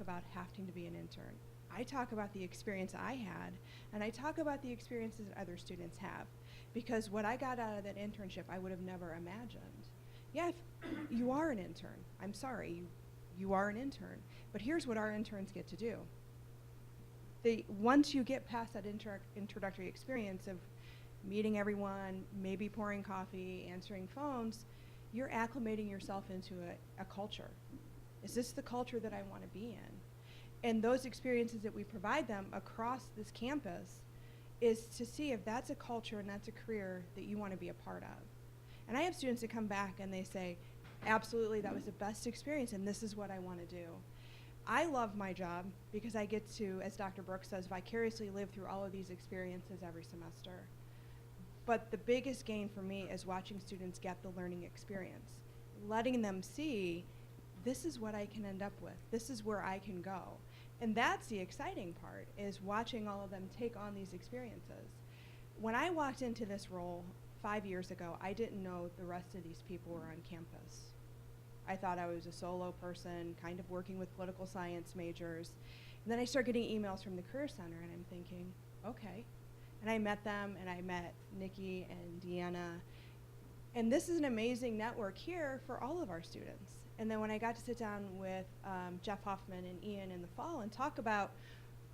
about having to be an intern. I talk about the experience I had, and I talk about the experiences that other students have. Because what I got out of that internship, I would have never imagined. Yeah, if you are an intern. I'm sorry, you are an intern. But here's what our interns get to do. Once you get past that introductory experience of meeting everyone, maybe pouring coffee, answering phones, you're acclimating yourself into a culture. Is this the culture that I want to be in? And those experiences that we provide them across this campus is to see if that's a culture and that's a career that you want to be a part of. And I have students that come back and they say, absolutely, that was the best experience and this is what I want to do. I love my job because I get to, as Dr. Brooks says, vicariously live through all of these experiences every semester. But the biggest gain for me is watching students get the learning experience, letting them see this is what I can end up with, this is where I can go. And that's the exciting part, is watching all of them take on these experiences. When I walked into this role 5 years ago, I didn't know the rest of these people were on campus. I thought I was a solo person, kind of working with political science majors. And then I started getting emails from the Career Center, and I'm thinking, okay. And I met them, and I met Nikki and Deanna. And this is an amazing network here for all of our students. And then when I got to sit down with Jeff Hoffman and Ian in the fall and talk about,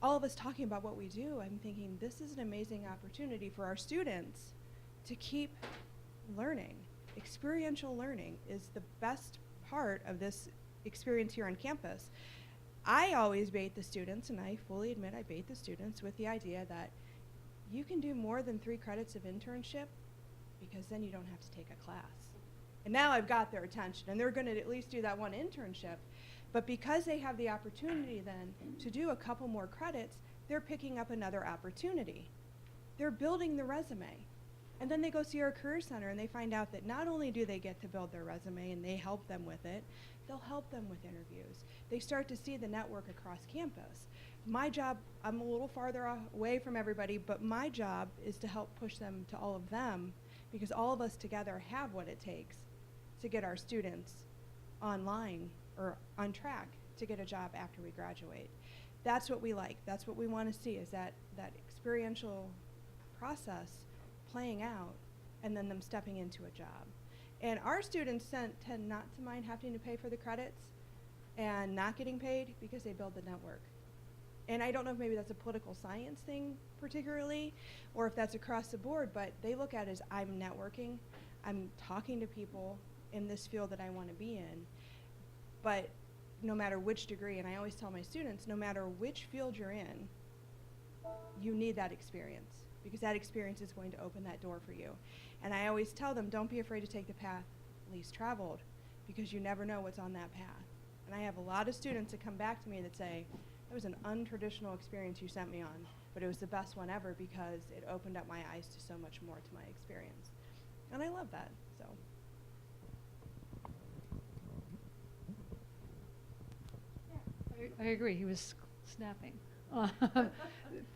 all of us talking about what we do, I'm thinking this is an amazing opportunity for our students to keep learning. Experiential learning is the best part of this experience here on campus. I always bait the students, and I fully admit I bait the students with the idea that you can do more than 3 credits of internship because then you don't have to take a class. And now I've got their attention, and they're going to at least do that one internship. But because they have the opportunity then to do a couple more credits, they're picking up another opportunity. They're building the resume. And then they go see our Career Center, and they find out that not only do they get to build their resume, and they help them with it, they'll help them with interviews. They start to see the network across campus. My job, I'm a little farther away from everybody, but my job is to help push them to all of them, because all of us together have what it takes to get our students online or on track to get a job after we graduate. That's what we like. That's what we want to see, is that experiential process playing out and then them stepping into a job. And our students tend not to mind having to pay for the credits and not getting paid because they build the network. And I don't know if maybe that's a political science thing particularly, or if that's across the board, but they look at it as I'm networking, I'm talking to people in this field that I want to be in. But no matter which degree, and I always tell my students, no matter which field you're in, you need that experience, because that experience is going to open that door for you. And I always tell them, don't be afraid to take the path least traveled, because you never know what's on that path. And I have a lot of students that come back to me that say, that was an untraditional experience you sent me on, but it was the best one ever because it opened up my eyes to so much more to my experience. And I love that, so. I agree, he was snapping.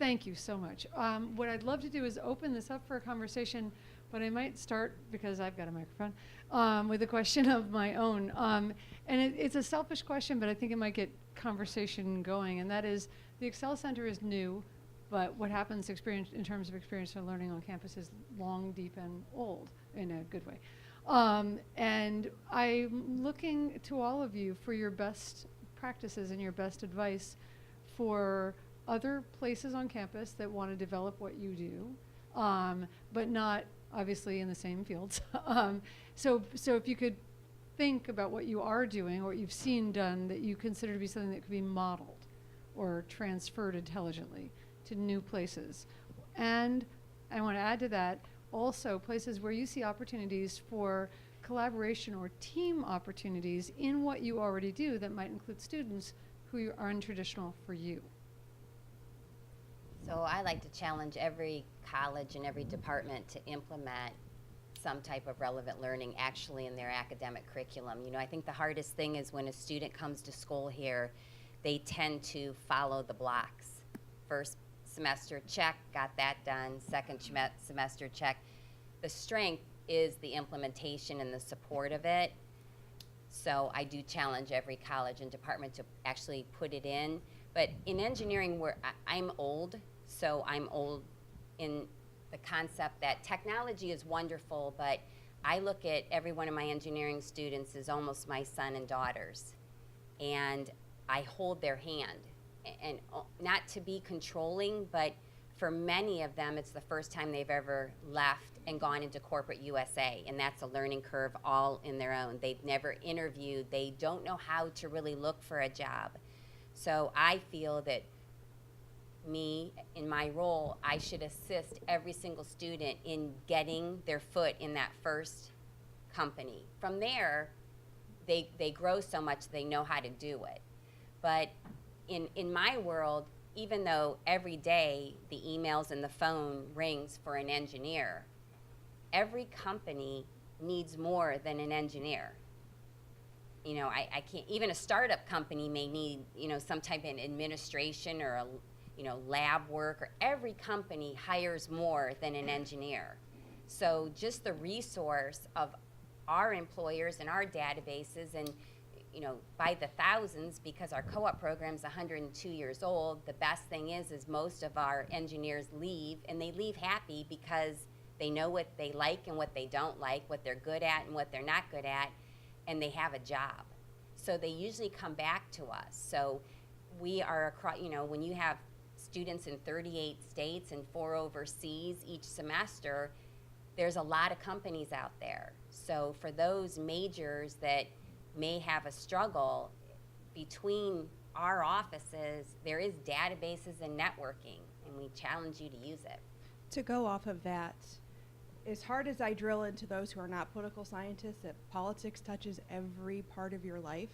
Thank you so much. What I'd love to do is open this up for a conversation, but I might start, because I've got a microphone, with a question of my own. And it's a selfish question, but I think it might get conversation going, and that is, the Excel Center is new, but what happens in terms of experiential learning on campus is long, deep, and old, in a good way. And I'm looking to all of you for your best practices and your best advice for other places on campus that want to develop what you do, but not obviously in the same fields. So if you could think about what you are doing or what you've seen done that you consider to be something that could be modeled or transferred intelligently to new places. And I want to add to that also places where you see opportunities for collaboration or team opportunities in what you already do that might include students who are untraditional for you. So I like to challenge every college and every department to implement some type of relevant learning actually in their academic curriculum. You know, I think the hardest thing is when a student comes to school here, they tend to follow the blocks. First semester, check, got that done. Second semester, check. The strength is the implementation and the support of it. So I do challenge every college and department to actually put it in. But in engineering, I'm old, so I'm old in the concept that technology is wonderful, but I look at every one of my engineering students as almost my son and daughters. And I hold their hand. And not to be controlling, but for many of them, it's the first time they've ever left and gone into corporate USA, and that's a learning curve all in their own. They've never interviewed. They don't know how to really look for a job. So I feel that me, in my role, I should assist every single student in getting their foot in that first company. From there, they grow so much they know how to do it. But in my world, even though every day the emails and the phone rings for an engineer, every company needs more than an engineer. You know, I can't, even a startup company may need, you know, some type of administration or a, you know, lab work, or every company hires more than an engineer. So just the resource of our employers and our databases, and you know, by the thousands, because our co-op program's 102 years old, the best thing is most of our engineers leave, and they leave happy because they know what they like and what they don't like, what they're good at and what they're not good at, and they have a job. So they usually come back to us. So we are across, you know, when you have students in 38 states and 4 overseas each semester, there's a lot of companies out there. So for those majors that may have a struggle, between our offices, there is databases and networking, and we challenge you to use it. To go off of that, as hard as I drill into those who are not political scientists, that politics touches every part of your life,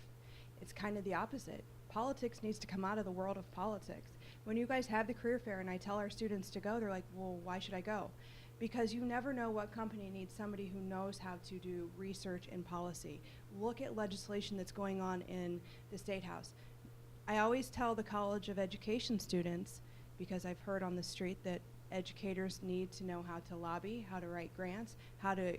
it's kind of the opposite. Politics needs to come out of the world of politics. When you guys have the career fair and I tell our students to go, they're like, well, why should I go? Because you never know what company needs somebody who knows how to do research and policy. Look at legislation that's going on in the State House. I always tell the College of Education students, because I've heard on the street that educators need to know how to lobby, how to write grants, how to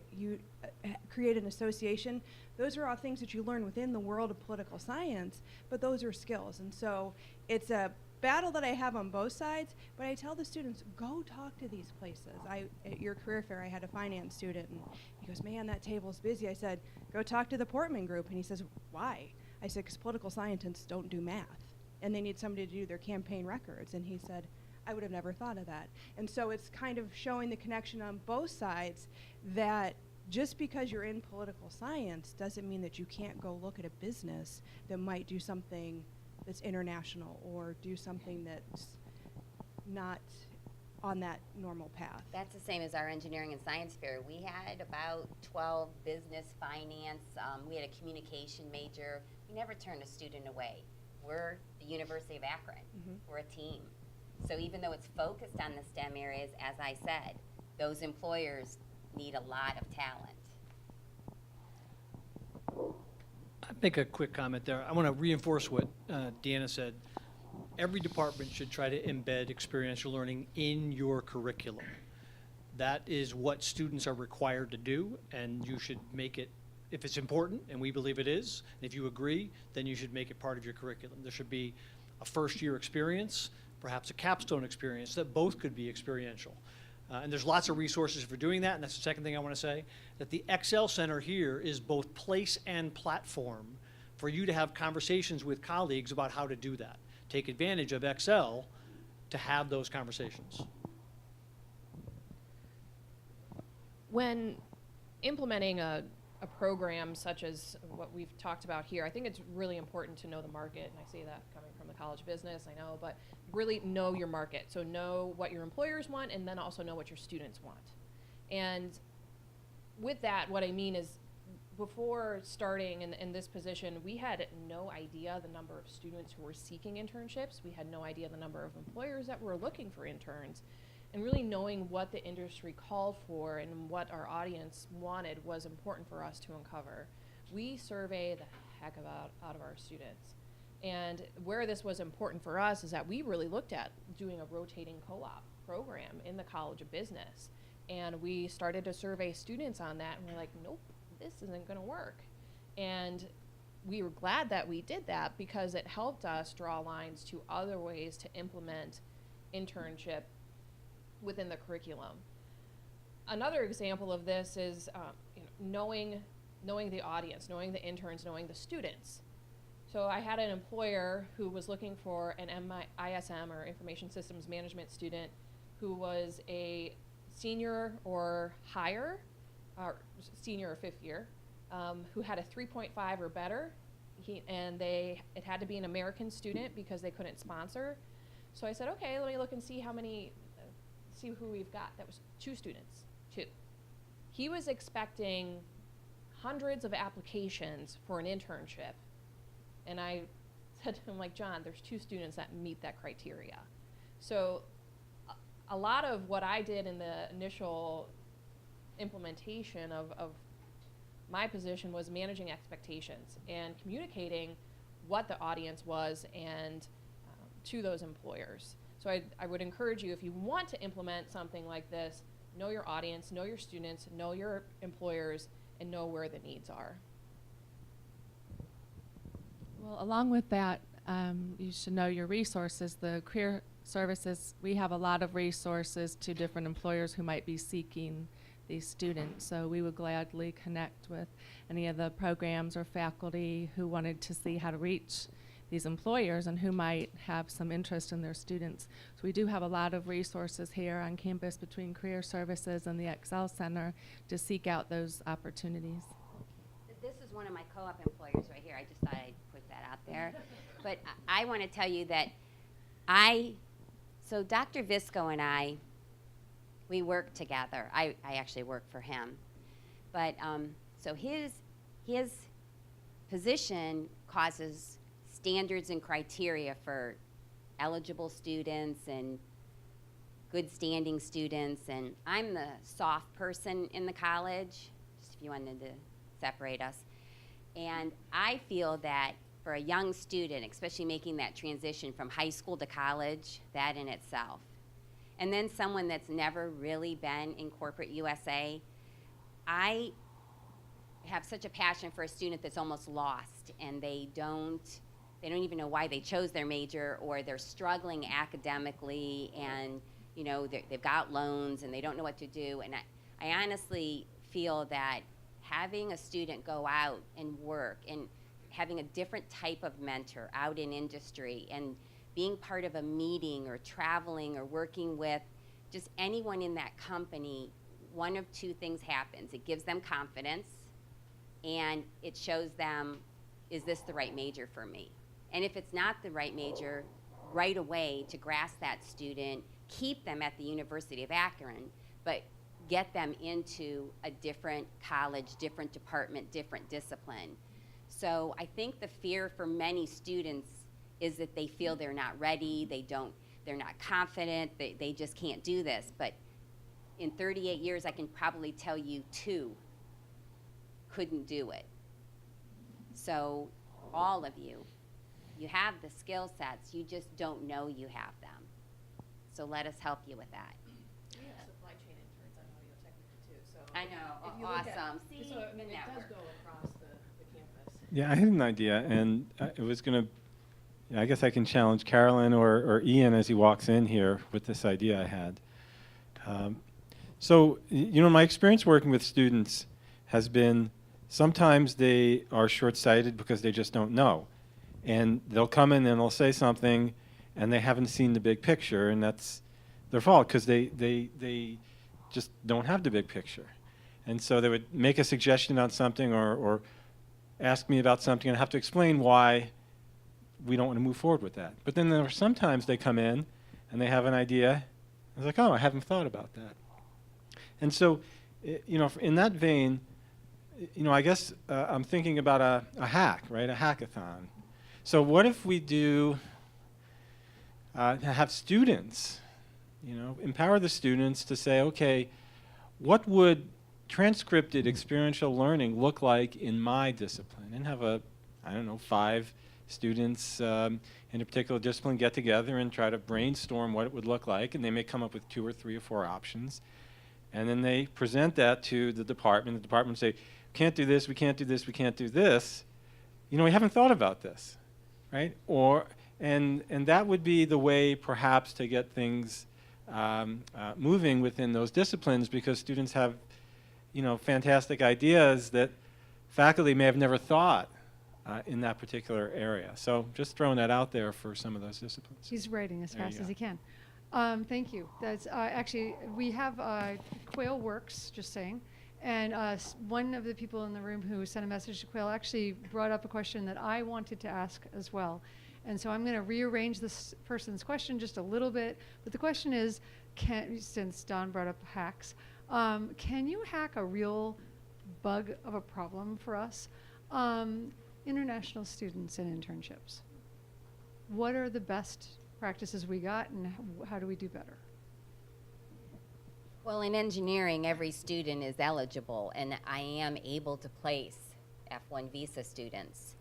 create an association. Those are all things that you learn within the world of political science, but those are skills. And so it's a battle that I have on both sides, but I tell the students, go talk to these places. At your career fair, I had a finance student, and he goes, man, that table's busy. I said, go talk to the Portman group. And he says, why? I said, because political scientists don't do math, and they need somebody to do their campaign records. And he said, I would have never thought of that. And so it's kind of showing the connection on both sides, that just because you're in political science doesn't mean that you can't go look at a business that might do something that's international or do something that's not on that normal path. That's the same as our engineering and science fair. We had about 12 business, finance, we had a communication major. We never turned a student away. We're the University of Akron. Mm-hmm. We're a team. So even though it's focused on the STEM areas, as I said, those employers need a lot of talent. I'd make a quick comment there. I want to reinforce what Deanna said. Every department should try to embed experiential learning in your curriculum. That is what students are required to do, and you should make it, if it's important, and we believe it is, and if you agree, then you should make it part of your curriculum. There should be a first-year experience, perhaps a capstone experience, that both could be experiential. And there's lots of resources for doing that, and that's the second thing I want to say, that the Excel Center here is both place and platform for you to have conversations with colleagues about how to do that. Take advantage of Excel to have those conversations. When implementing a program such as what we've talked about here, I think it's really important to know the market, and I say that coming from the College of Business, I know, but really know your market. So know what your employers want, and then also know what your students want. And with that, what I mean is, before starting in this position, we had no idea the number of students who were seeking internships. We had no idea the number of employers that were looking for interns. And really knowing what the industry called for and what our audience wanted was important for us to uncover. We survey the heck out of our students. And where this was important for us is that we really looked at doing a rotating co-op program in the College of Business. And we started to survey students on that, and we're like, nope, this isn't gonna work. And we were glad that we did that because it helped us draw lines to other ways to implement internship within the curriculum. Another example of this is knowing the audience, knowing the interns, knowing the students. So I had an employer who was looking for an ISM, or Information Systems Management student, who was a senior or higher, or senior or fifth year, who had a 3.5 or better, it had to be an American student because they couldn't sponsor. So I said, okay, let me look and see see who we've got. That was 2 students, 2. He was expecting hundreds of applications for an internship. And I said to him, like, John, there's 2 students that meet that criteria. So a lot of what I did in the initial implementation of my position was managing expectations and communicating what the audience was and to those employers. So I would encourage you, if you want to implement something like this, know your audience, know your students, know your employers, and know where the needs are. Well, along with that, you should know your resources. The career services, we have a lot of resources to different employers who might be seeking these students. So we would gladly connect with any of the programs or faculty who wanted to see how to reach these employers and who might have some interest in their students. So we do have a lot of resources here on campus between career services and the Excel Center to seek out those opportunities. This is one of my co-op employers right here. I just thought I'd put that out there. But I want to tell you that so Dr. Visco and I, we work together. I actually work for him. But so his position causes standards and criteria for eligible students and good standing students. And I'm the soft person in the college, just if you wanted to separate us. And I feel that for a young student, especially making that transition from high school to college, that in itself, and then someone that's never really been in corporate USA, I have such a passion for a student that's almost lost and they don't even know why they chose their major, or they're struggling academically and they've got loans and they don't know what to do. And I honestly feel that having a student go out and work and having a different type of mentor out in industry and being part of a meeting or traveling or working with just anyone in that company, one of 2 things happens. It gives them confidence and it shows them, is this the right major for me? And if it's not the right major, right away to grasp that student, keep them at the University of Akron, but get them into a different college, different department, different discipline. So I think the fear for many students is that they feel they're not ready, they're not confident, they just can't do this. But in 38 years, I can probably tell you 2 couldn't do it. So all of you have the skill sets, you just don't know you have them. So let us help you with that. We have supply chain interns on audio technica too, so. I know, If you look at- awesome. See, So, I the mean, it does network. go across the campus. Yeah, I had an idea, and it was going to, I guess I can challenge Carolyn or Ian as he walks in here with this idea I had. So, my experience working with students has been sometimes they are short-sighted because they just don't know. And they'll come in and they'll say something, and they haven't seen the big picture, and that's their fault because they just don't have the big picture. And so they would make a suggestion on something or ask me about something, and I have to explain why we don't want to move forward with that. But then there are sometimes they come in and they have an idea. I was like, oh, I haven't thought about that. And so, in that vein, I guess I'm thinking about a hack, right? A hackathon. So what if we do have students, empower the students to say, okay, what would transcripted experiential learning look like in my discipline? And have 5 students in a particular discipline get together and try to brainstorm what it would look like, and they may come up with 2 or 3 or 4 options. And then they present that to the department. The department say, can't do this, we can't do this, we can't do this. we haven't thought about this, right? And that would be the way perhaps to get things moving within those disciplines, because students have, fantastic ideas that faculty may have never thought in that particular area. So just throwing that out there for some of those disciplines. He's writing as There you fast as go. he can. Thank you. That's actually, we have Quail Works, just saying. And one of the people in the room who sent a message to Quail actually brought up a question that I wanted to ask as well. And so I'm going to rearrange this person's question just a little bit. But the question is, since Don brought up hacks, can you hack a real bug of a problem for us? International students and internships. What are the best practices we got, and how do we do better? Well, in engineering, every student is eligible, and I am able to place F1 visa students.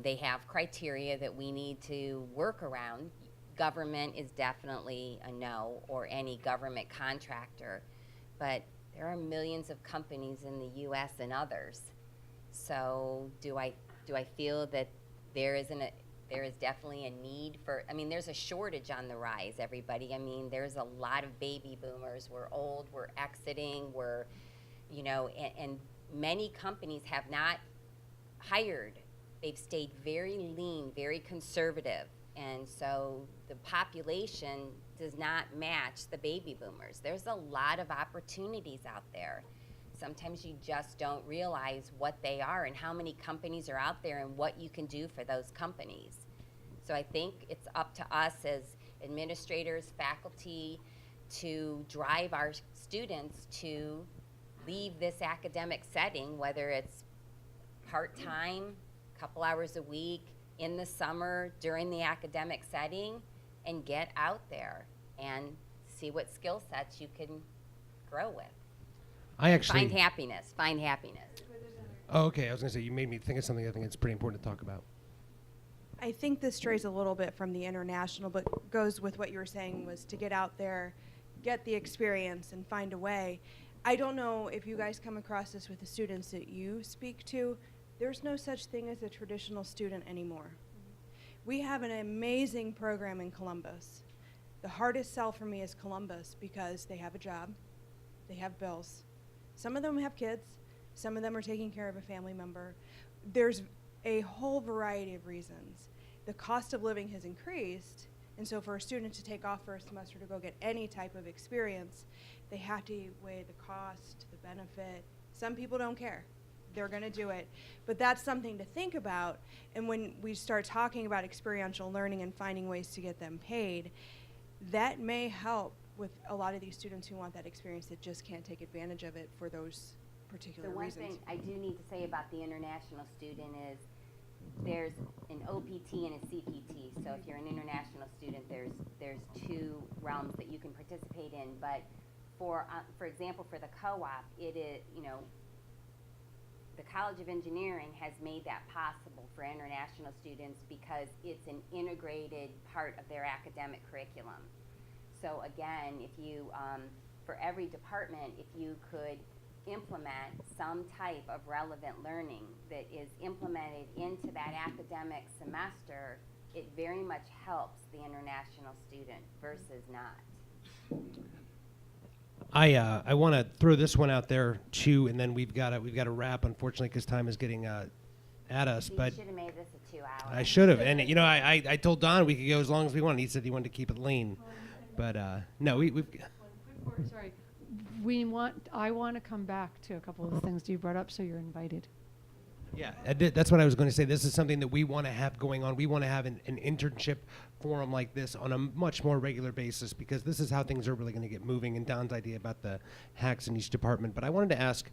They have criteria that we need to work around. Government is definitely a no, or any government contractor, but there are millions of companies in the U.S. and others. So do I feel that there is definitely a need for, there's a shortage on the rise, everybody. There's a lot of baby boomers. We're old, we're exiting, and many companies have not hired. They've stayed very lean, very conservative. And so the population does not match the baby boomers. There's a lot of opportunities out there. Sometimes you just don't realize what they are and how many companies are out there and what you can do for those companies. So I think it's up to us as administrators, faculty, to drive our students to leave this academic setting, whether it's part-time, couple hours a week, in the summer, during the academic setting, and get out there and see what skill sets you can grow with. Find happiness. Oh, okay. I was going to say, you made me think of something I think it's pretty important to talk about. I think this strays a little bit from the international, but goes with what you were saying, was to get out there, get the experience, and find a way. I don't know if you guys come across this with the students that you speak to. There's no such thing as a traditional student anymore. We have an amazing program in Columbus. The hardest sell for me is Columbus, because they have a job, they have bills. Some of them have kids, some of them are taking care of a family member. There's a whole variety of reasons. The cost of living has increased, and so for a student to take off for a semester to go get any type of experience, they have to weigh the cost, the benefit. Some people don't care. They're going to do it. But that's something to think about. And when we start talking about experiential learning and finding ways to get them paid, that may help with a lot of these students who want that experience that just can't take advantage of it for those particular The one reasons. thing I do need to say about the international student is there's an OPT and a CPT. So if you're an international student, there's two realms that you can participate in. But for example, for the co-op, it is, the College of Engineering has made that possible for international students because it's an integrated part of their academic curriculum. So again, if you, for every department, if you could implement some type of relevant learning that is implemented into that academic semester, it very much helps the international student versus not. I want to throw this one out there too, and then we've got to wrap, unfortunately, because time is getting at us. So But you should have made this a 2 hour. I should have, and I told Don we could go as long as we wanted. He said he wanted to keep it lean, but no, we've. Sorry. I want to come back to a couple of the things you brought up, so you're invited. Yeah, that's what I was going to say. This is something that we want to have going on. We want to have an internship forum like this on a much more regular basis, because this is how things are really going to get moving, and Don's idea about the hacks in each department. But I wanted to ask,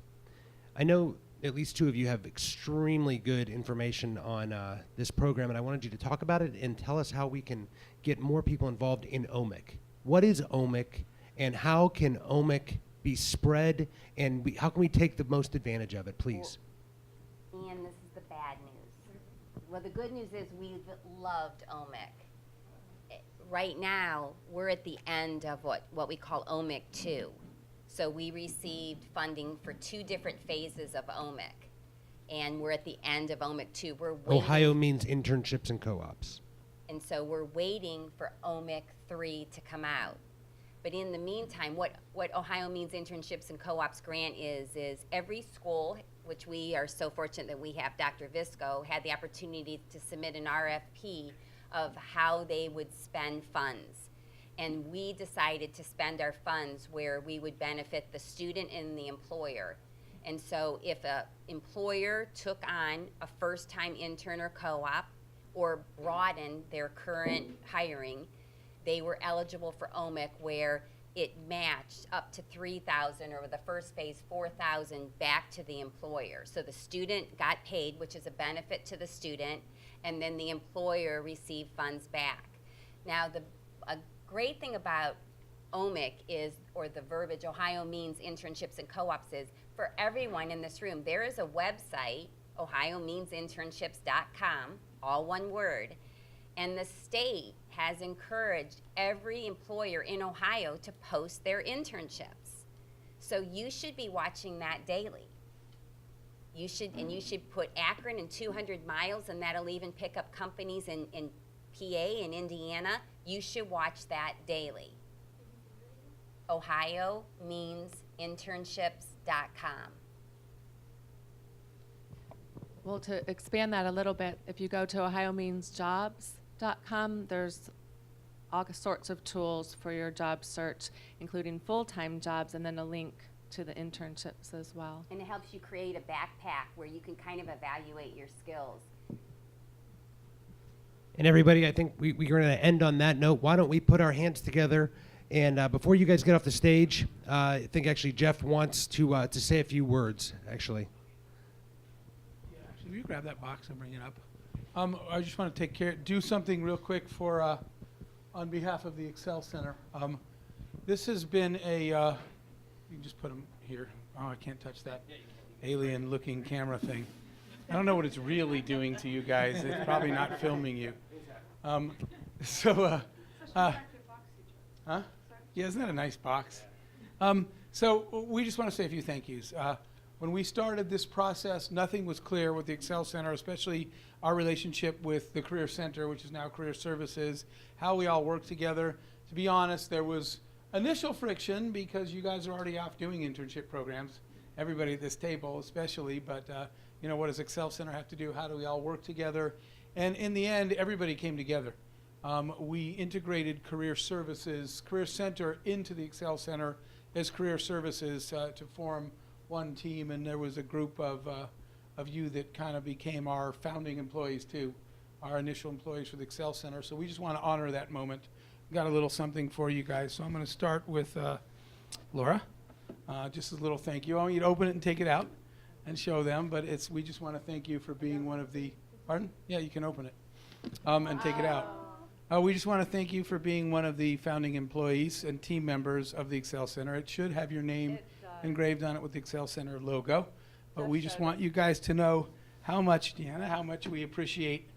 I know at least two of you have extremely good information on this program, and I wanted you to talk about it and tell us how we can get more people involved in OMIC. What is OMIC, and how can OMIC be spread, and how can we take the most advantage of it, please? And this is the bad news. Well, the good news is we've loved OMIC. Right now, we're at the end of what we call OMIC 2. So we received funding for 2 different phases of OMIC. and we're at the end of OMIC 2. We're waiting. Ohio means internships and co-ops. And so we're waiting for OMIC 3 to come out. But in the meantime, what Ohio Means Internships and Co-ops grant is every school, which we are so fortunate that we have Dr. Visco, had the opportunity to submit an RFP of how they would spend funds. And we decided to spend our funds where we would benefit the student and the employer. And so if an employer took on a first-time intern or co-op or broadened their current hiring, they were eligible for OMIC, where it matched up to $3,000, or the first phase $4,000 back to the employer. So the student got paid, which is a benefit to the student, and then the employer received funds back. Now, a great thing about OMIC is, or the verbiage Ohio Means Internships and Co-ops is, for everyone in this room, there is a website, ohiomeansinternships.com, all one word, and the state has encouraged every employer in Ohio to post their internships. So you should be watching that daily. You should put Akron and 200 miles, and that'll even pick up companies in PA and Indiana. You should watch that daily. ohiomeansinternships.com. Well, to expand that a little bit, if you go to ohiomeansjobs.com, there's all sorts of tools for your job search, including full-time jobs, and then a link to the internships as well. And it helps you create a backpack where you can kind of evaluate your skills. And everybody, I think we're going to end on that note. Why don't we put our hands together? And before you guys get off the stage, I think actually Jeff wants to say a few words, actually. Will you grab that box and bring it up? I just want to do something real quick for, on behalf of the Excel Center. This has been you can just put them here. Oh, I can't touch that alien-looking camera thing. I don't know what it's really doing to you guys. It's probably not filming you. Huh? Yeah, isn't that a nice box? So we just want to say a few thank yous. When we started this process, nothing was clear with the Excel Center, especially our relationship with the Career Center, which is now Career Services, how we all work together. To be honest, there was initial friction because you guys are already off doing internship programs, everybody at this table especially, but what does Excel Center have to do? How do we all work together? And in the end, everybody came together. We integrated Career Services, Career Center into the Excel Center as Career Services to form one team, and there was a group of you that kind of became our founding employees too, our initial employees for the Excel Center. So we just want to honor that moment. Got a little something for you guys. So I'm going to start with Laura. Just a little thank you. I want you to open it and take it out and show them, but we just want to thank you for being one of the, pardon? Yeah, you can open it and take it out. We just want to thank you for being one of the founding employees and team members of the Excel Center. It should have your name engraved on it with the Excel Center logo. But we just want you guys to know how much, Deanna, how much we appreciate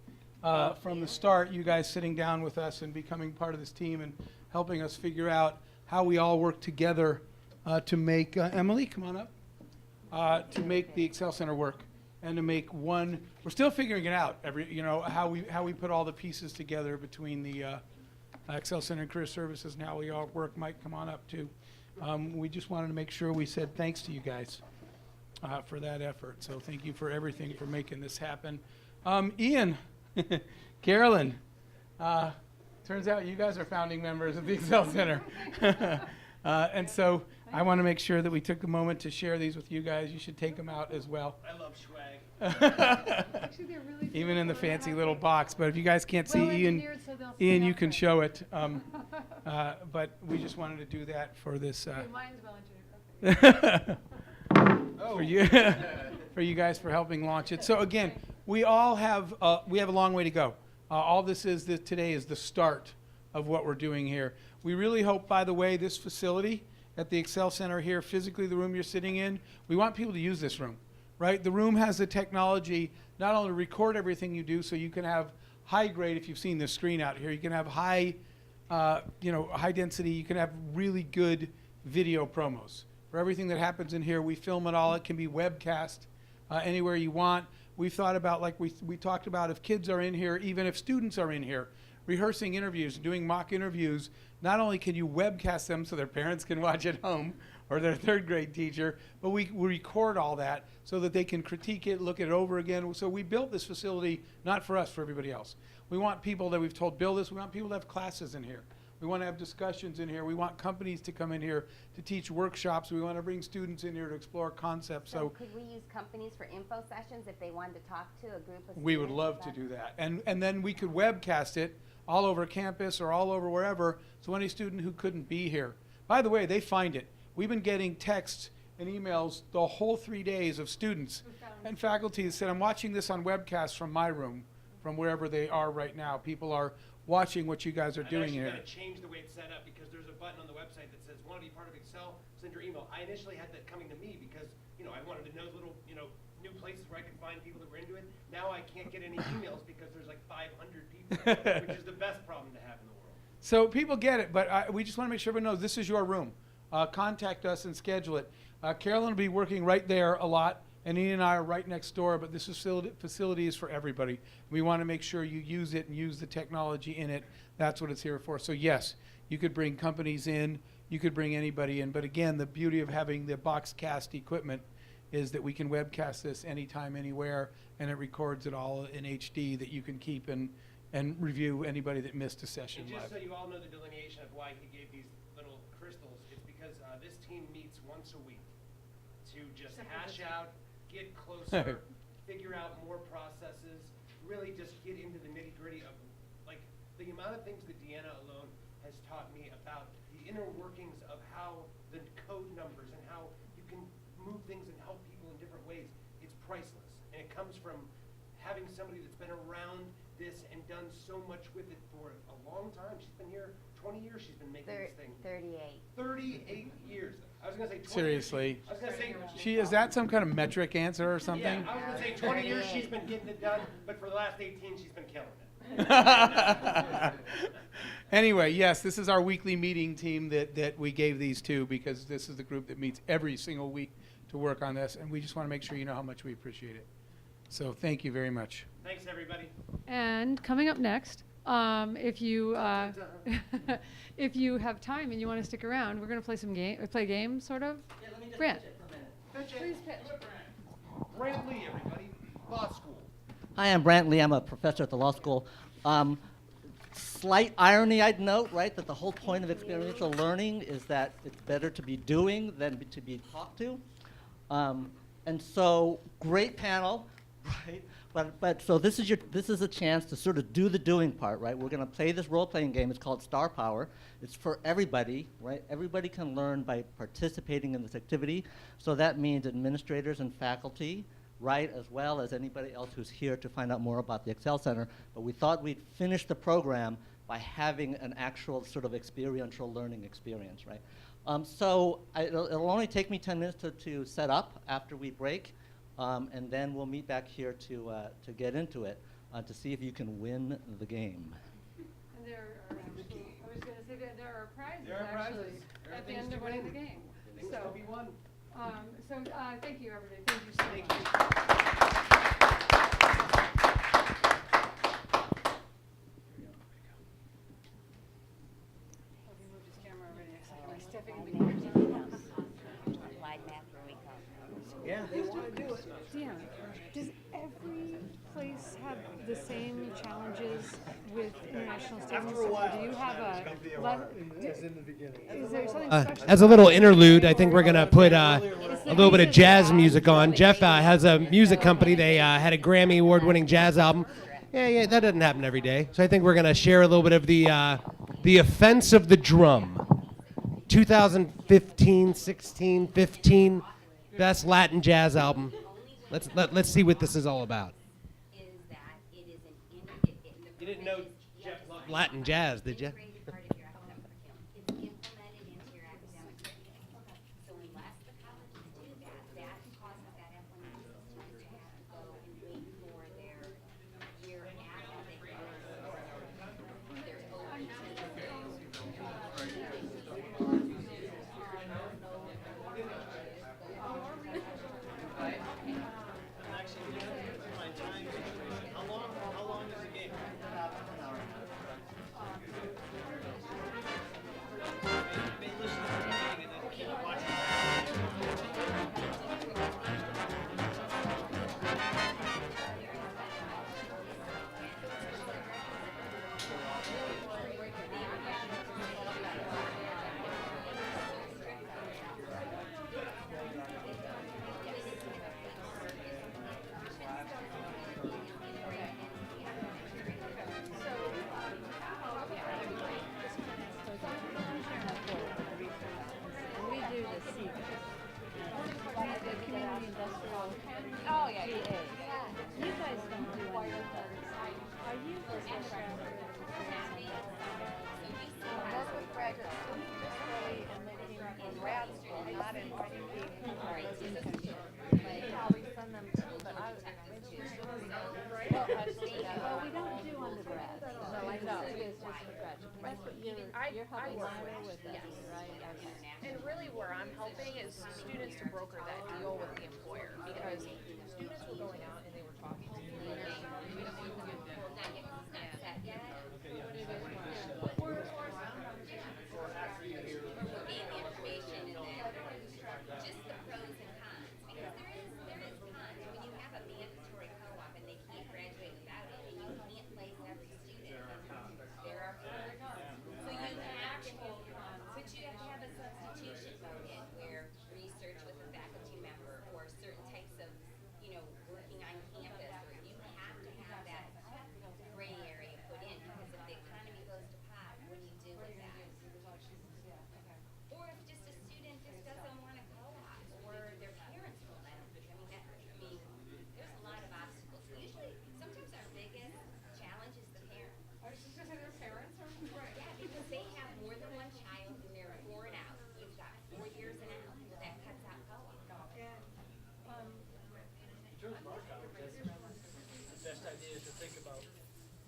from the start you guys sitting down with us and becoming part of this team and helping us figure out how we all work together to make, Emily, come on up, to make the Excel Center work and to make one, we're still figuring it out, how we put all the pieces together between the Excel Center and Career Services and how we all work. Mike, come on up too. We just wanted to make sure we said thanks to you guys for that effort. So thank you for everything, for making this happen. Ian, Carolyn, turns out you guys are founding members of the Excel Center. And so I want to make sure that we took a moment to share these with you guys. You should take them out as well. I love swag. Actually, they're really Even in the fancy little box. But if you guys can't see Well Ian, engineered, so they'll see Ian, you that can way. show it. But we just wanted to do that for this. Okay, mine's well engineered. Okay. For you, for you guys for helping launch it. So again, we all have a long way to go. All this is today is the start of what we're doing here. We really hope, by the way, this facility at the Excel Center here, physically the room you're sitting in, we want people to use this room, right? The room has the technology not only to record everything you do, so you can have high grade. If you've seen the screen out here, you can have high density. You can have really good video promos. For everything that happens in here, we film it all. It can be webcast anywhere you want. We've thought about, like we talked about, if kids are in here, even if students are in here, rehearsing interviews, doing mock interviews, not only can you webcast them so their parents can watch at home or their third grade teacher, but we record all that so that they can critique it, look it over again. So we built this facility not for us, for everybody else. We want people that we've told build this. We want people to have classes in here. We want to have discussions in here. We want companies to come in here to teach workshops. We want to bring students in here to explore concepts. So could we use companies for info sessions if they wanted to talk to a group of students? We would love to do that. And then we could webcast it all over campus or all over wherever, so any student who couldn't be here. By the way, they find it. We've been getting texts and emails the whole 3 days of students and faculty that said, I'm watching this on webcast from my room, from wherever they are right now. People are watching what you guys are doing here. I'm actually going to change the way it's set up because there's a button on the website that says, want to be part of Excel, send your email. I initially had that coming to me because, I wanted to know little, new places where I could find people that were into it. Now I can't get any emails because there's like 500 people, which is the best problem to have in the world. So people get it, but we just want to make sure everyone knows this is your room. Contact us and schedule it. Carolyn will be working right there a lot, and Ian and I are right next door, but this facility is for everybody. We want to make sure you use it and use the technology in it. That's what it's here for. So yes, you could bring companies in, you could bring anybody in, but again, the beauty of having the boxcast equipment is that we can webcast this anytime, anywhere, and it records it all in HD that you can keep and review anybody that missed a session And just live. so you all know the delineation of why he gave these little crystals, it's because this team meets once a week to just hash out, get closer, figure out more processes, really just get into the nitty gritty of like the amount of things that Deanna alone has taught me about the inner workings of how the code numbers and how you can move things and help people in different ways. It's priceless. And it comes from having somebody that's been around this and done so much with it for a long time. She's been here 20 years. She's been making this thing. 38. 38 years. I was going to say 20 Seriously. years. I was going to say Is that some kind of metric answer or something? Yeah, I was going to say 20 years she's been getting it done, but for the last 18 she's been killing it. Anyway, yes, this is our weekly meeting team that we gave these to because this is the group that meets every single week to work on this, and we just want to make sure you know how much we appreciate it. So thank you very much. Thanks, everybody. And coming up next, if you if you have time and you want to stick around, we're going to play some play a game, sort of. Yeah, let me just Brant, pitch it for a minute. please pitch. Brant Lee, everybody. Law school. Hi, I'm Brant Lee. I'm a professor at the law school. Slight irony, I'd note, right, that the whole point of experiential learning is that it's better to be doing than to be talked to. And so, great panel, right? But so this is a chance to sort of do the doing part, right? We're going to play this role-playing game. It's called Star Power. It's for everybody, right? Everybody can learn by participating in this activity. So that means administrators and faculty, right, as well as anybody else who's here to find out more about the Excel Center. But we thought we'd finish the program by having an actual sort of experiential learning experience, right? It'll only take me 10 minutes to set up after we break, and then we'll meet back here to get into it, to see if you can win the game. And there are actually, I was going to say that there are prizes, There are prizes. actually, There are at the things end to of winning the win. game. Things So, to be won. thank you, everybody. Thank you so Thank much. you. Oh, he moved his camera already. It's like, am I stepping in the gears? Applied math where we come. Yeah, they want to do it. Deanna, does every place have the same challenges with international students? Or do you have a is there something special? As a little interlude, I think we're going to put a little bit of jazz music on. Jeff has a music company. They had a Grammy award-winning jazz album. Yeah, that doesn't happen every day. So I think we're going to share a little bit of the Offense of the Drum. 2015, 16, 15, best Latin jazz album. Let's see what this is all about. Is that it is You didn't know Jeff loved Latin jazz, did you? part of your academic curriculum. It's implemented into your academic curriculum. So unless the colleges do that, that causes that implementation student to have to go and wait for their year after they go. There's I helping work Lyra with, with yes. this, right? Okay. And really where I'm helping is students to broker that deal with the employer, because students were going out and they were talking to me. Just the pros and cons, because there is cons. When you have a mandatory co-op and they can't graduate without it, and you can't place every student, there are cons. So you have to, but you have to have a substitution mode in where research with a faculty member or certain types of, working on campus, or you have to have that gray area put in, because if the economy goes to pot, what do you do with that? Or if just a student just doesn't want to co-op, or their parents won't let them. There's a lot of obstacles. Usually, sometimes our biggest challenge is the parents. I was just gonna say their parents are right. Yeah, because they have more than one child and they're 4 and out. You've got 4 years and out. Well, that cuts out co-op. In terms of our college, the best idea is to think about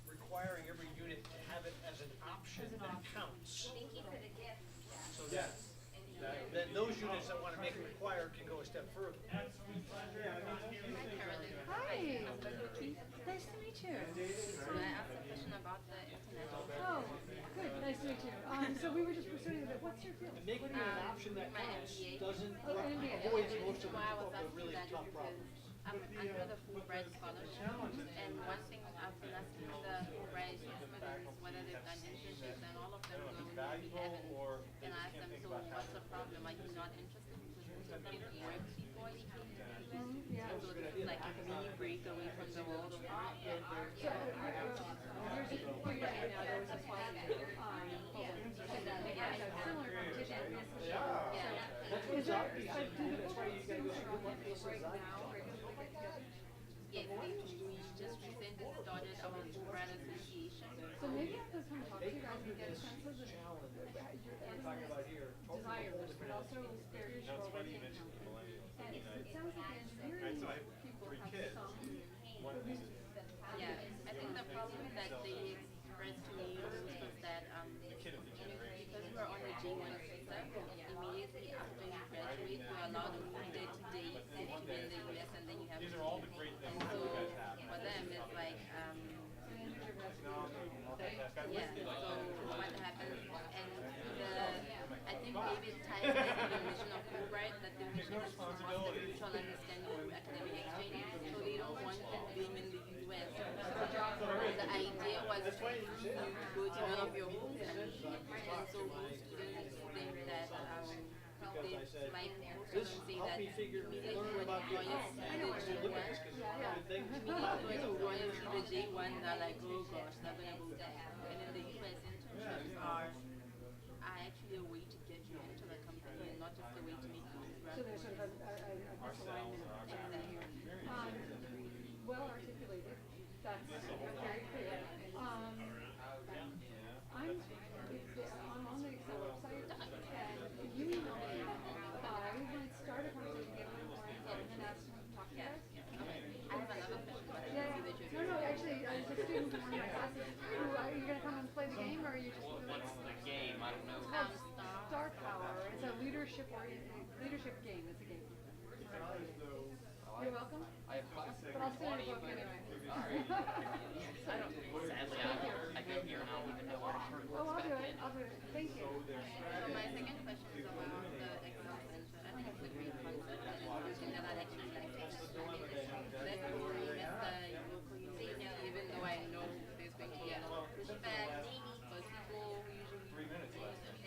requiring every unit to have it as an option that counts. Thank you for the gift. So that, then those units that want to make it required can go a step further. Hi. Nice to meet you. Can I ask a question about the internet? Oh, good. Nice to meet you. So we were just pursuing that. What's your field? Making it an option that my counts MBA. doesn't Oh, MBA. avoid most of Why I was the asking really that tough is problems. because I'm under the Fulbright scholarship, and one thing I've been asking the Fulbright students whether they've done internships, and all of them go, we haven't. And I asked them, so what's the problem? Are you not interested? Because most of them worked before you came to the US. Yeah. So this is like a mini break away from the world of work. Yes, we just recently started our Fulbright association. So maybe I could come talk to you guys and get a sense of the desires, but also spiritual working. And it sounds like engineering people have some. Yeah, I think the problem that they expressed to me was that because we were on the J1 visa, immediately after you graduate, you're allowed to move day to day if you're in the US, and then you have to leave. And so for them, it's like, yeah, so what happens, and I think maybe it ties into the mission of Fulbright, that the mission is to foster mutual understanding through academic exchange, so they don't want them being in the US. The idea was for you to go develop your own country, and so most students think that they like most of them say that immediately when employers see the J1, they're like, oh gosh, they're gonna go there. And in the US, internships are actually a way to get you into the company, and not just a way to make you So there's sort of a misalignment. Well articulated. That's very clear. I'm on the Excel website, and you email me. I might start a conversation, get more info, and then ask them to talk to you guys. I have another question, but I Yeah. see that you're No, actually, as a student in one of my classes, are you going to come and play the game, or are you just going to... What's the game? I don't know. Star Power. It's a leadership game. It's a game. You're welcome. I have But I'll send you a book anyway. Sadly, I go here and I don't even know where to turn. Oh, I'll do it. Thank you. So my second question is about the Excel Center. I think it's a great concept, and it's something that I'd actually like to explore. That program is the local university, even though I know there's going to be a lot of pushback, because people usually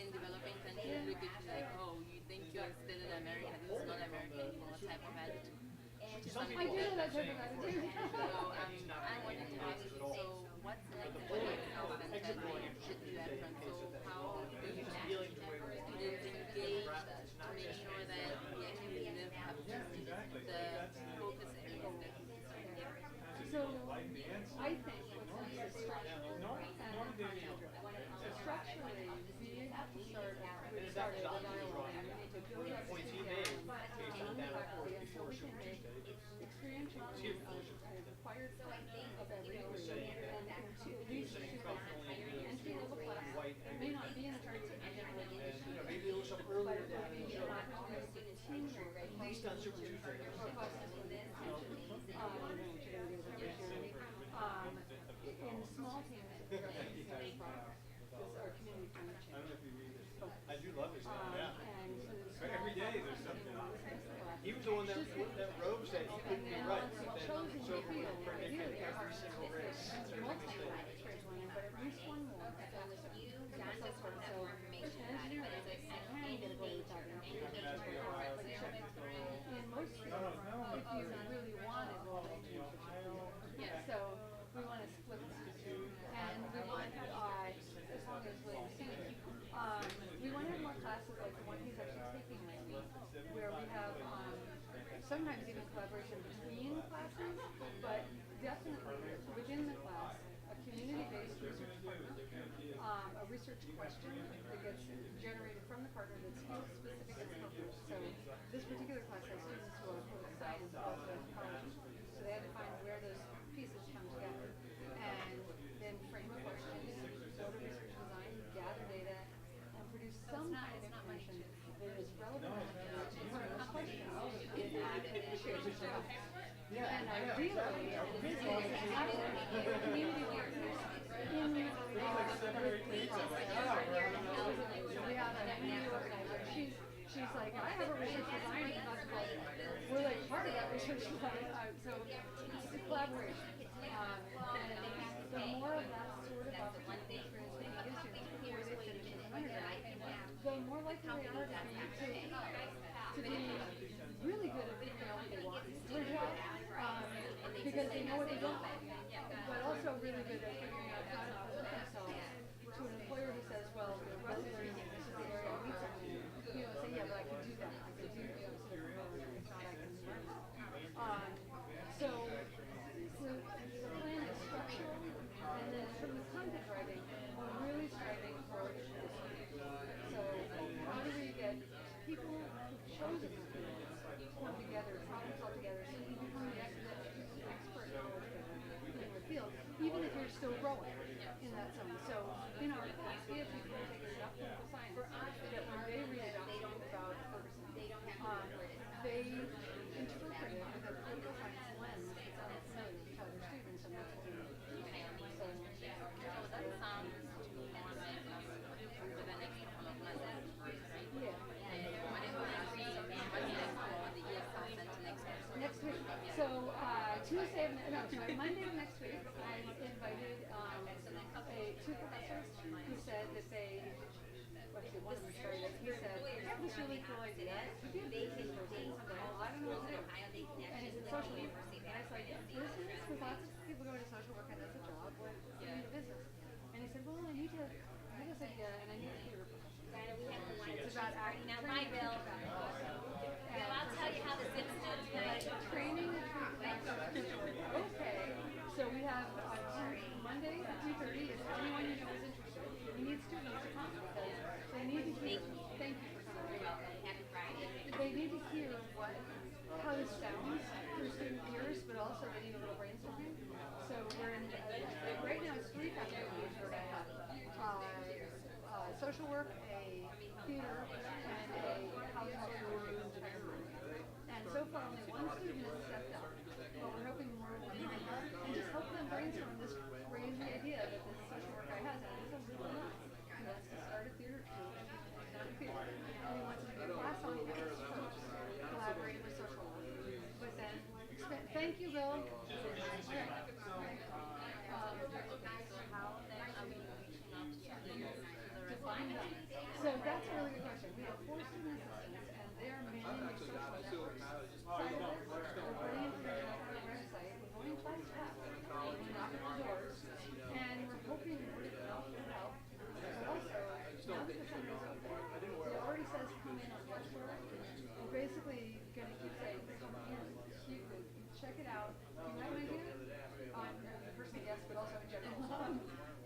in developing countries look at you like, oh, you think you're still in America, this is not America anymore type of attitude. Which is something I do know that type of attitude. So I wanted to ask you, so what's next for the Excel Center should do that front? So how do you keep students engaged to make sure that we actually live up to the focus areas that we decided? So I think what's next is structural and financial. Structurally, we have to start the dialogue, and we need to build up faculty, and so we can make experiential a required part of every degree, and to at least entry level class. It may not be in a the one that Rove said he couldn't be right, but then so we predict every single race. But at least one more. You don't just want to have more information about it, but as I said, engagement, In most schools, if you really want it, so we want to split this. And we want, as long as we're saying, we want to have more classes like the one he's actually taking this week, where we have sometimes even collaboration between classes, but definitely within the class, a community-based research partner, a research question that gets generated from the partner that's field-specific and appropriate. So this particular class has students who are political science, also anthropology, so they had to find where those pieces come together, and then frame a question, build a research design, gather data, and produce some kind of information that is relevant to those questions. And ideally, this is community partners in the we have a new organizer. She's like, I have a research design festival. We're like part of that research design. So it's a collaboration. And the more of that sort of opportunity experience they get into before they finish as an undergrad, the more likely they are to be really good at figuring out what they want in their job, because they know what they don't like, but also really good at figuring out how to present themselves to an employer who says, well, rather than this is the area I need something, say, yeah, but I can do that. I can do this. If not, I can learn that. So the plan is structural, and then from the content writing, we're really striving for this. So how do we get people who've chosen to come together, problem solve together, so you become the expert knowledge in your field, even if you're still growing in that zone. So in our class, we have people who take a step political science that when they read a document about Ferguson, they interpret it with a political science lens that's unfamiliar to other students, and that's what we need. so that sounds normal for the next couple of months. Yeah. Next week. So Monday of next week, I invited two professors who said that they, actually one of them started, he said, I have this really cool idea. Could you be a business person? Well, I don't know what to do. And he's in social work. And I was like, business? Because lots of people go into social work and that's a job. Or you need a business. And he said, well, I have this idea and I need a theater professional. It's about acting. Now, bye, Bill. Bill, I'll tell you how the Simpsons training and treatment. Okay, so we have Monday at 2:30. If anyone you know is interested, we need students to come because they need to hear. Thank you for coming. Happy Friday. They need to hear how this sounds through student ears, but also they need a little brainstorming. So we're in right now. It's 3 faculties. We're going to have social work, a theater, and a house room. And so far, only one student has stepped up, but we're hoping more will come and just help them brainstorm this crazy idea that this social work guy has. And this is really nuts. He wants to start a theater troupe, not a theater, and he wants to do a class on theater, collaborate with social work. But then, thank you, Bill. So that's a really good question. We have 4 student assistants, and they're managing the social networks. We're putting information on our website. We're going by step. We're knocking on doors, and we're hoping word of mouth will help. But also, now that the center is open, it already says come in on Westward. We're basically going to keep saying come in, check it out. You have an idea? Personally, yes, but also in general.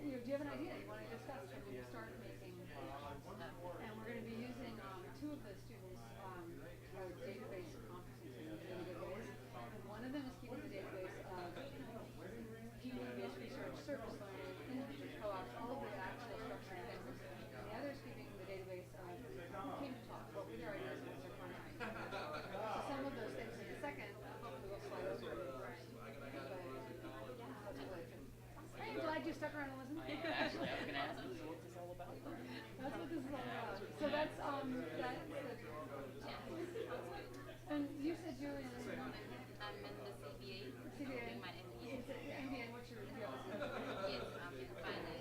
Do you have an idea you want to discuss? And we start making, and we're going to be using 2 of the students' database competency database. And one of them is keeping the database of community-based research, service learning, individual co-ops, all of the actual structure and things. And the other is keeping the database of who came to talk, what were their ideas, what's their content. So some of those things in the second, hopefully we'll slide over to the first. But that's what I think. I'm glad you stuck around and listened. Actually, I was going to ask. doing? I'm in the CBA. CBA. Doing my MBA. Is it MBA? What's your deal? Yes, I'm in finance.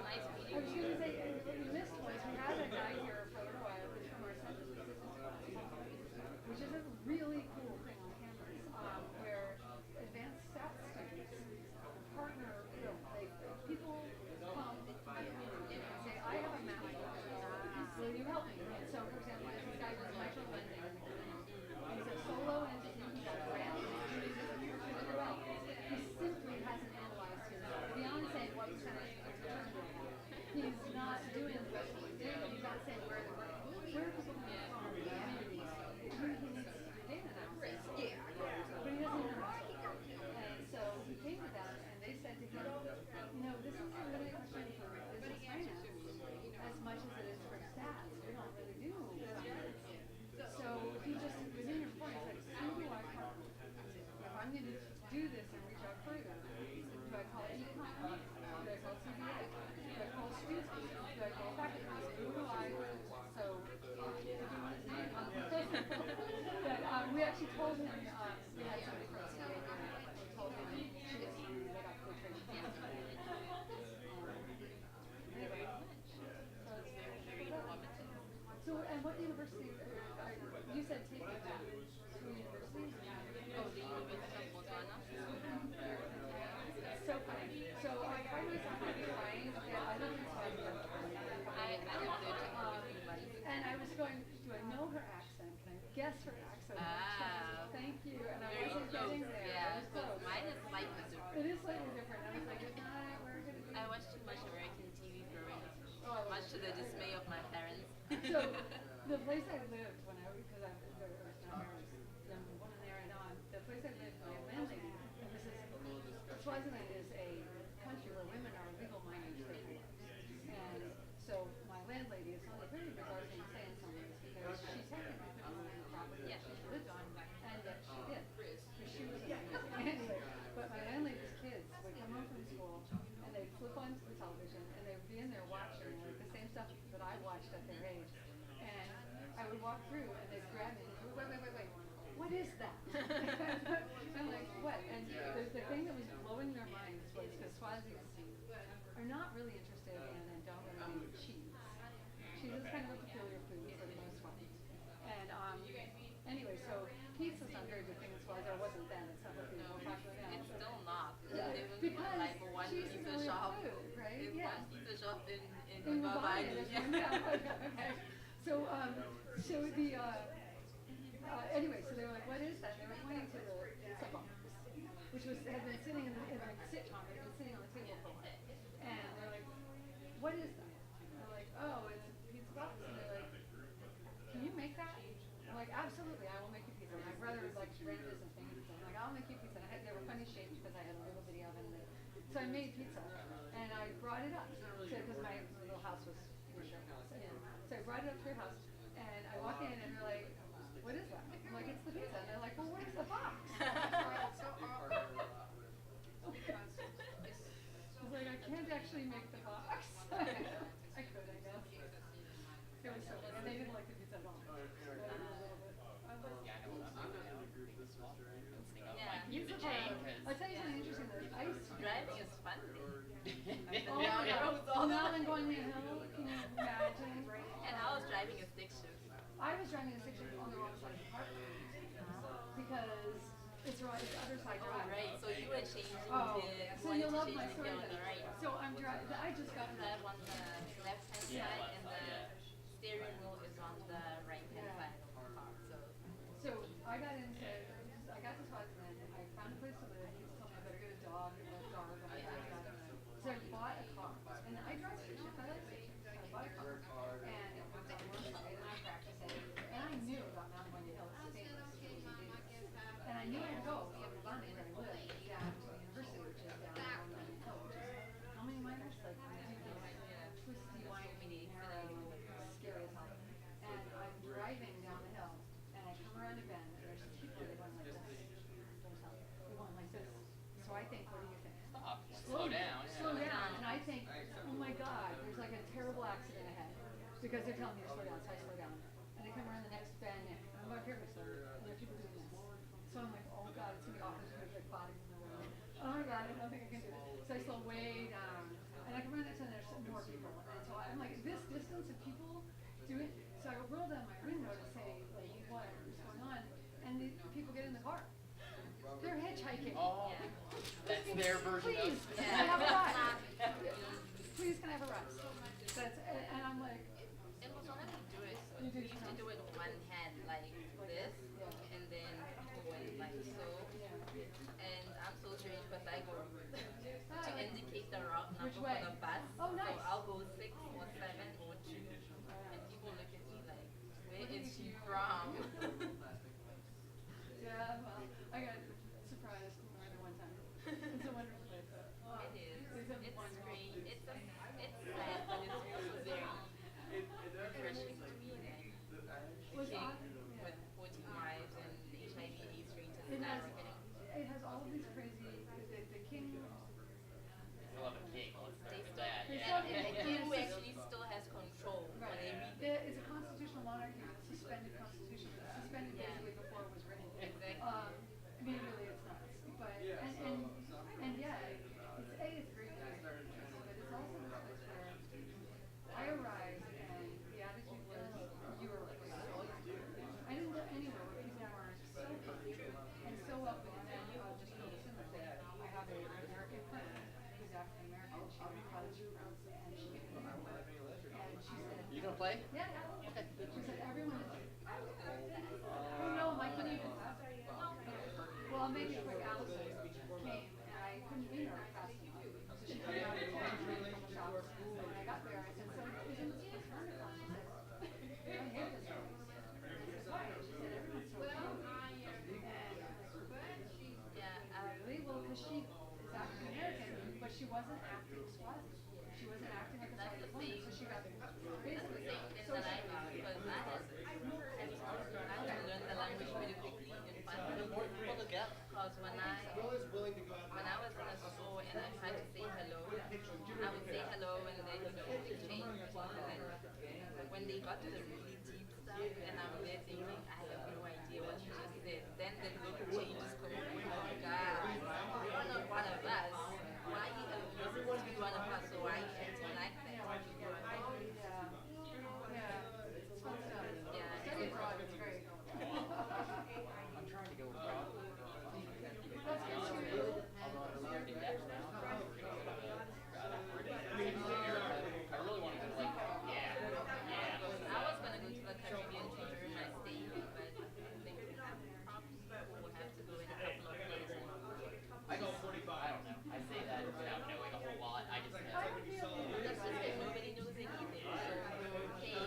Nice I meeting was you. going to say, what you missed was we had a guy here for a little while who's from our census assistance class, which is a really cool thing on campus, where advanced stats students partner with, like, people come to my community and say, I have a math class, will you help me? And so, for example, this guy does micro lending in the community. He's a solo entity, he's got a grant, he's a year to develop. He simply hasn't analyzed his, beyond saying what percentage of return they have. He's not doing the rest of what he's doing. He's not saying where they're working. Where are people coming from? The community. He needs to do data analysis. Yeah. But he doesn't know how to. And so he came to them and they said to him, you know, this is really a question for business finance as much as it is for stats. We don't really do finance. So he just was in your point. He's like, who do I call? If I'm going to do this and reach out further, do I call econ? Do I call CBA? Do I call students? Do I call faculty? Who do I? So, if you want his name, but we actually told him we had somebody from CBA there. We told him they got good training. Anyway, so and what university? You said take it back. Who university? Oh, the University of Botswana. So funny. So I find myself trying that I live in Swaziland. I don't know everybody. And I was going, do I know her accent? Can I guess her accent? Ah. Thank you. And I Very wasn't close. getting there. Yeah, I was close. mine is slightly different. It is slightly different. I was like, it's not, we're going to do I watched too much American TV growing up, Oh, much to the dismay of my parents. So the place I lived when I, because I was not married, young woman there and on, the place I lived, my landlady, and this is, Swaziland is a country where women are legal minors their whole lives. And so my landlady, it's only a very bizarre thing to say in some ways, because she technically couldn't own the property that she lived on, and yet she did, because she was amazing. Anyway, but my landlady's kids would come home from school, and they'd flip onto the television, and they'd be in there watching like the same stuff that I watched at their age. And I would walk through, and they'd grab me, and they'd go, wait, what is that? I'm like, what? And the thing that was blowing their minds was because Swazis are not really interested in and don't really eat cheese. Cheese is kind of a peculiar food for the most part. And anyway, so pizza's not a very good thing in Swazi. It wasn't then. It's not looking more popular now. It's still not. Yeah. There was Because like one cheese is pizza a real shop. food, right? There's Yeah. one pizza shop in Mumbai. Mumbai. Okay. So the anyway, so they were like, what is that? They were pointing to the pizza box, which had been sitting in the sitcom, it had been sitting on the table for a while. And they're like, what is that? And they're like, oh, it's a pizza box. And they're like, can you make that? I'm like, absolutely, I will make you pizza. My brother was like, ran a business making pizza. I'm like, I'll make you pizza. And they were funny shaped because I had a little bitty oven. So I made pizza, and I brought it up because my little house was your house. And so I brought it up to your house, and I walk in, and they're like, what is that? I'm like, it's the pizza. And they're like, well, where's the box? I was like, I can't actually make the box. I could, I guess. It was so funny. And they didn't like the pizza at all. But it was a little bit. Yeah, Pizza parlor. I'll tell you something interesting. The ice driving is fun. Oh my God. Now I'm going the hill. Can you imagine? And I was driving a stick shift. I was driving a stick shift on the wrong side of the park because it's right, it's the other side drive. Right, so you were changing Oh, the so you'll love my story on the then. right. So I'm driving. I just got That on the left hand Yeah. side and the steering wheel is on the right hand Yeah. side of the car. So I got to Swaziland, and I found a place to live. People told me I better get a dog, and I did that. So I bought a car, and I drive stick shift. I like stick shift. I bought a car, and it was on one side, and I practiced it. And I knew about Mount Wanya Hill. It's famous. And I knew I had to go from Bonnie, where I lived, down to the university, which is down on Mount Wanya Hill. Which is how many miners? Like twisty, windy, scary as hell. And I'm driving down the hill, and I come around a bend, and there's people that are going like this. They're going like this. So I think, what do you think? Stop. Slow down. Slow down. And I think, oh my God, there's like a terrible accident ahead. Because they're telling me to slow down, so I slow down. And they come around the next bend, and I'm here we said, and there are people doing this. So I'm like, oh God, it's gonna be awful, there's like bodies in the room. Oh my God, I don't think I can do this. So I slow way down, and I come around this and there's more people. And so I'm like, this distance of people doing, so I roll down my window to say, like, what is going on? And the people get in the car. They're hitchhiking. Oh, that's their version Please, of. can I have a ride? Please, can I have a ride? That's, and I'm like, And also when we do it, You we do used to do it with one hand like this, and then we went like so. And I'm so strange because I go to indicate the route number Which for way? the bus. Oh, nice. So I'll go 6 or 7 or 2, and people look at me like, where is she from? yeah, well, I got surprised more than one time. It's a wonderful place. It is. It's a It's wonderful strange. place. It's sad, but it's also very refreshing to me that a Was king on- with 14 wives and HIV/AIDS rates It is has, skyrocketing. it has all of these crazy, the king. I love a king, let's start with that. There's Yeah. something- And the king who actually still has control when they read There is a constitutional monarchy, suspended constitution, suspended Yeah. basically before it was written. Exactly. I mean, really, it's nuts. But, and yeah, it's a great place, but it's also a place where I arrived and the attitude was, you are like, I didn't go anywhere where people weren't so kind and so welcoming. And just really similarly, I have an American friend who's African American. She went to college France, and she came to New York. And she said, You gonna play? yeah, yeah. Okay. She said, everyone is oh no, I couldn't even. Well, I'll make it quick. Allison came, and I couldn't be there fast enough. So she came out and told me from the shop. And when I got there, I said, so isn't this place wonderful? She said, I hate this place. I said, why? She said, everyone's so cute. And I was like, really? Well, because she is African American, but she wasn't acting Swazi. She wasn't acting like a Swazi woman, so she got basically thing so that I got because I had to learn the language really quickly in 5 minutes. Because when I was in a store and I tried to say hello, I would say hello and then exchange. And then when they got to the really deep stuff and I'm there thinking, I have no idea what you just said. Then the look changes completely. Oh my God, you're not one of us. Why are you supposed to be one of us? So why are you acting like that? it's fun stuff. Yeah. Study abroad is great. I'm trying to go abroad. That's good too. Although I'm scared to death now. I really want to go like, yeah. I was going to go to the Caribbean to during my stay, but I think we'll have to go in a couple of places. I don't know. I say that without knowing a whole lot. I just know. That's just it. Nobody knows anything. So, hey,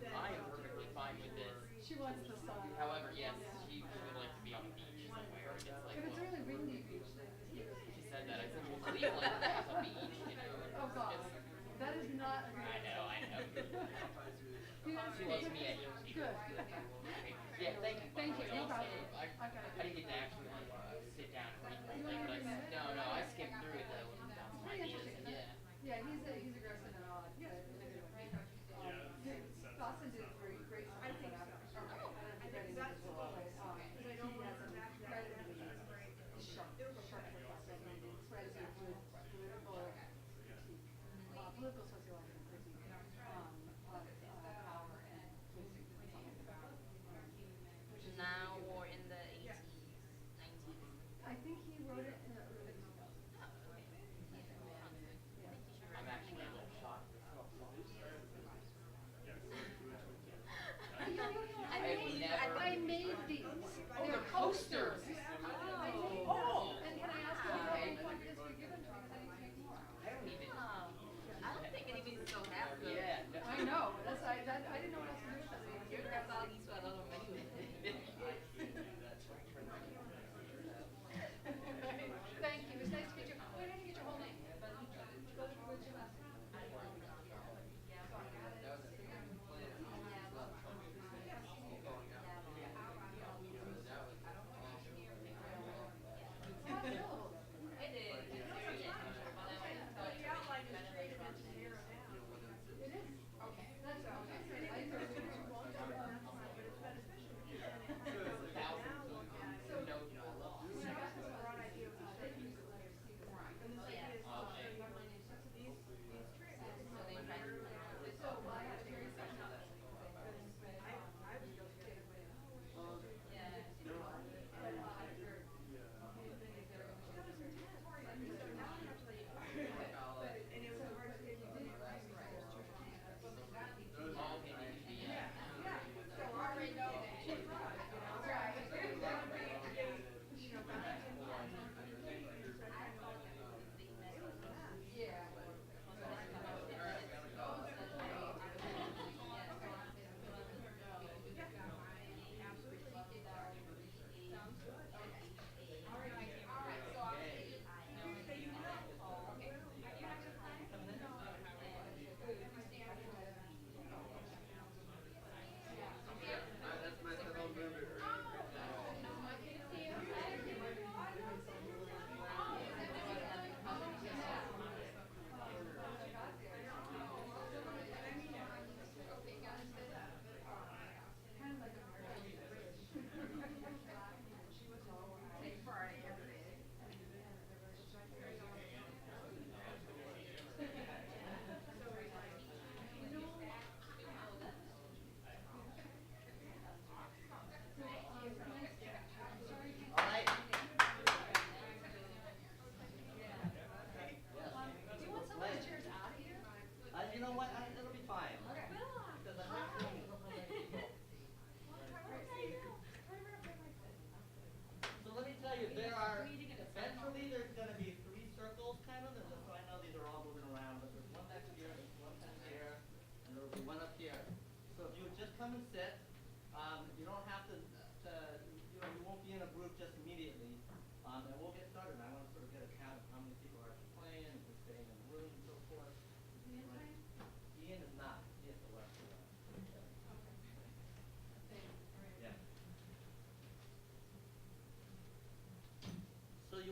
I am perfectly fine with this. She wants the sun. However, yes, she would like to be on the beach somewhere. It's like, If it's well, really windy beach, then she said that. I said, well, Cleveland has a beach, you know. oh God, that is not a I know. You know, She loves me at good. Yeah, thank you. Thank you. No problem. I didn't get to actually sit down and read the whole thing, but no, I skimmed through it though. And bounced some Pretty ideas, interesting. yeah. Yeah, he's aggressive and all. Boston did great stuff with that. He has some incredibly sharp stuff. Incredibly good political sociological critique of power and now or in the 80s, 90s. I think he wrote it in the early I'm actually a little shocked. I made these. They're posters. Oh! And can I ask you how many quantities were given to me? Because I need to make more. I don't think anybody's so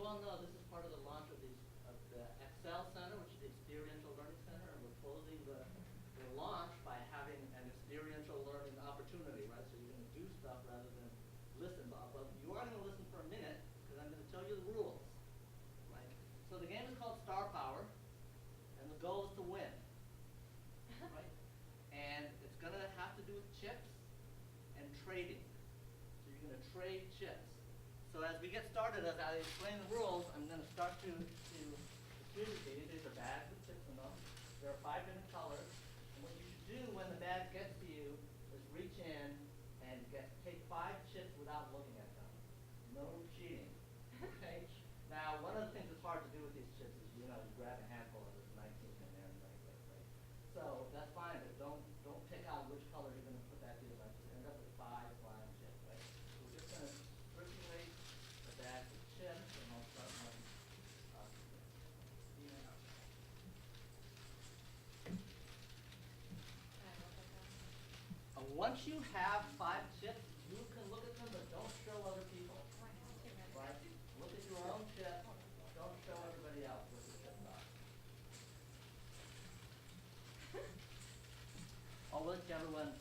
all know, this is part of the launch of the Excel Center, which is the Experiential Learning Center, and we're closing the launch by having an experiential learning opportunity, right? So you're going to do stuff rather than listen. But you are going to listen for a minute, because I'm going to tell you the rules, right? So the game is called Star Power, and the goal is to win, right? And it's going to have to do with chips and trading. So you're going to trade chips. So as we get started, as I explain the rules, I'm going to start to distribute these. These are bags with chips in them. There are 5 different colors. And what you should do when the bag gets to you is reach in and take 5 chips without looking at them. No cheating. Okay? Now, one of the things that's hard to do with these chips is, you grab a handful and there's 19 in there, right? So that's fine, but don't pick out which color you're going to put that to. Like, you end up with 5 flying chips, right? So we're just going to circulate the bag with chips, and I'll start my once you have 5 chips, you can look at them, but don't show other people. Right? Look at your own chip. Don't show everybody else what your chips are. I'll let everyone